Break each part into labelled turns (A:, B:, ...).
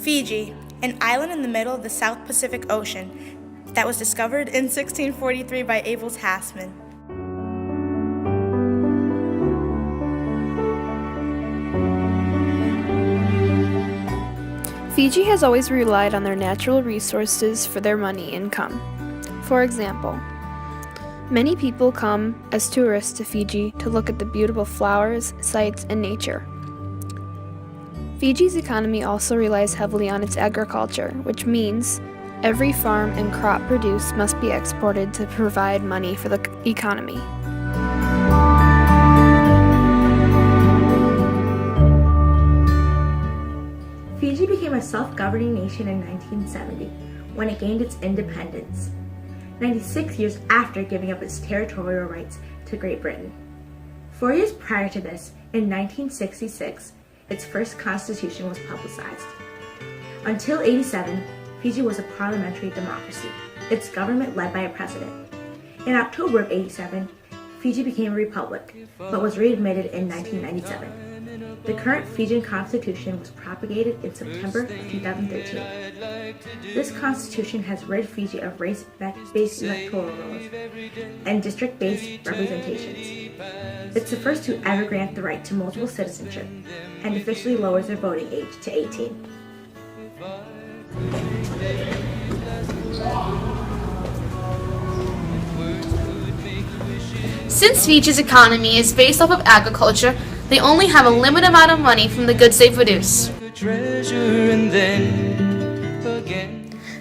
A: Fiji, an island in the middle of the South Pacific Ocean that was discovered in 1643 by Abel Tasman.
B: Fiji has always relied on their natural resources for their money income. For example, many people come as tourists to Fiji to look at the beautiful flowers, sights, and nature. Fiji's economy also relies heavily on its agriculture, which means every farm and crop produced must be exported to provide money for the economy.
C: Fiji became a self-governing nation in 1970 when it gained its independence, 96 years after giving up its territorial rights to Great Britain. 4 years prior to this, in 1966, its first constitution was publicized. Until 1987, Fiji was a parliamentary democracy, its government led by a president. In October of 1987, Fiji became a republic, but was readmitted in 1997. The current Fijian constitution was propagated in September of 2013. This constitution has rid Fiji of race-based electoral roles and district-based representations. It's the first to ever grant the right to multiple citizenship and officially lowers their voting age to 18.
D: Since Fiji's economy is based off of agriculture, they only have a limited amount of money from the goods they produce.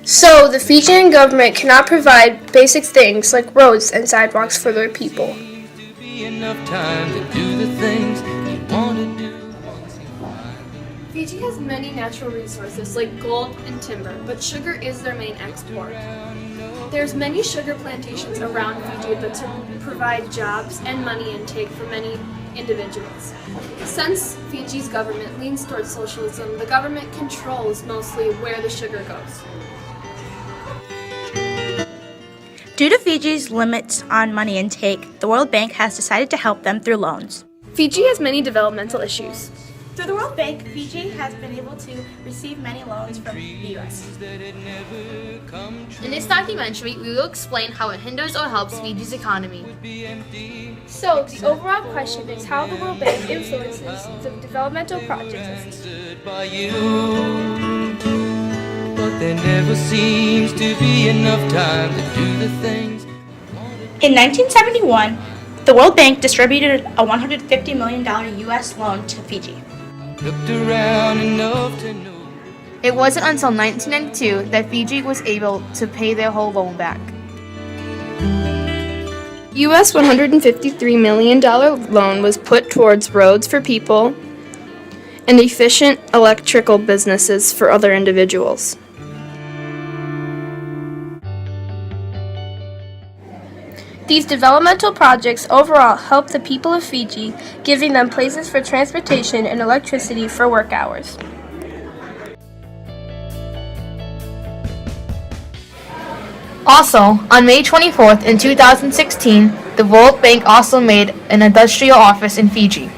E: So, the Fijian government cannot provide basic things like roads and sidewalks for their people.
B: Fiji has many natural resources like gold and timber, but sugar is their main export. There's many sugar plantations around Fiji that provide jobs and money intake for many individuals. Since Fiji's government leans towards socialism, the government controls mostly where the sugar goes.
A: Due to Fiji's limits on money intake, the World Bank has decided to help them through loans.
E: Fiji has many developmental issues.
A: Through the World Bank, Fiji has been able to receive many loans from the U.S.
D: In this documentary, we will explain how it hinders or helps Fiji's economy.
E: So, the overall question is how the World Bank influences the developmental projects.
F: But there never seems to be enough time to do the things.
A: In 1971, the World Bank distributed a $150 million U.S. loan to Fiji.
F: Looked around enough to know.
D: It wasn't until 1992 that Fiji was able to pay their whole loan back.
E: US $153 million loan was put towards roads for people and efficient electrical businesses for other individuals. These developmental projects overall help the people of Fiji, giving them places for transportation and electricity for work hours.
D: Also, on May 24th in 2016, the World Bank also made an industrial office in Fiji.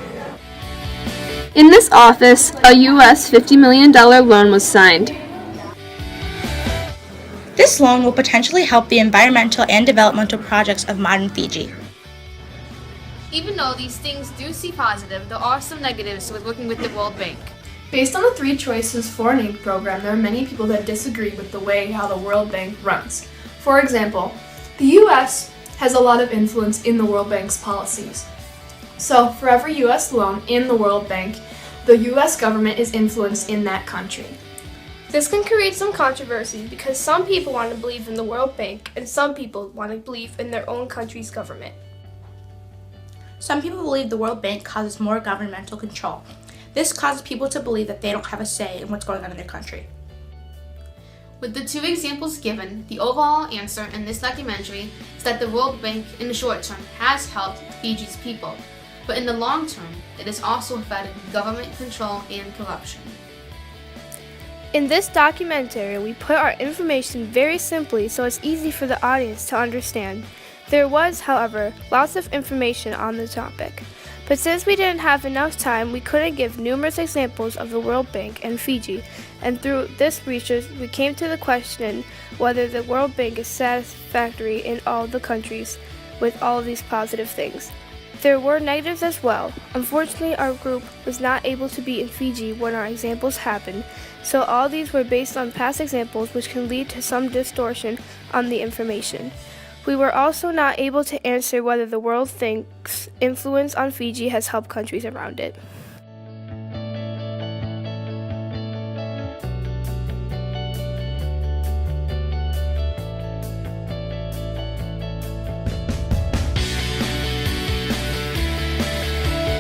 E: In this office, a US $50 million loan was signed.
A: This loan will potentially help the environmental and developmental projects of modern Fiji.
D: Even though these things do seem positive, there are some negatives with working with the World Bank.
B: Based on the 3 Choices Foreign Aid program, there are many people that disagree with the way how the World Bank runs. For example, the U.S. has a lot of influence in the World Bank's policies. So, for every U.S. loan in the World Bank, the U.S. government is influenced in that country.
E: This can create some controversy because some people want to believe in the World Bank and some people want to believe in their own country's government.
A: Some people believe the World Bank causes more governmental control. This causes people to believe that they don't have a say in what's going on in their country.
D: With the 2 examples given, the overall answer in this documentary is that the World Bank in the short term has helped Fiji's people, but in the long term, it has also affected government control and corruption.
E: In this documentary, we put our information very simply so it's easy for the audience to understand. There was, however, lots of information on the topic, But since we didn't have enough time, we couldn't give numerous examples of the World Bank and Fiji, and through this research we came to the question whether the World Bank is satisfactory in all the countries with all of these positive things. There were negatives as well. Unfortunately, our group was not able to be in Fiji when our examples happened, so all these were based on past examples, which can lead to some distortion on the information. We were also not able to answer whether the World Bank's influence on Fiji has helped countries around it.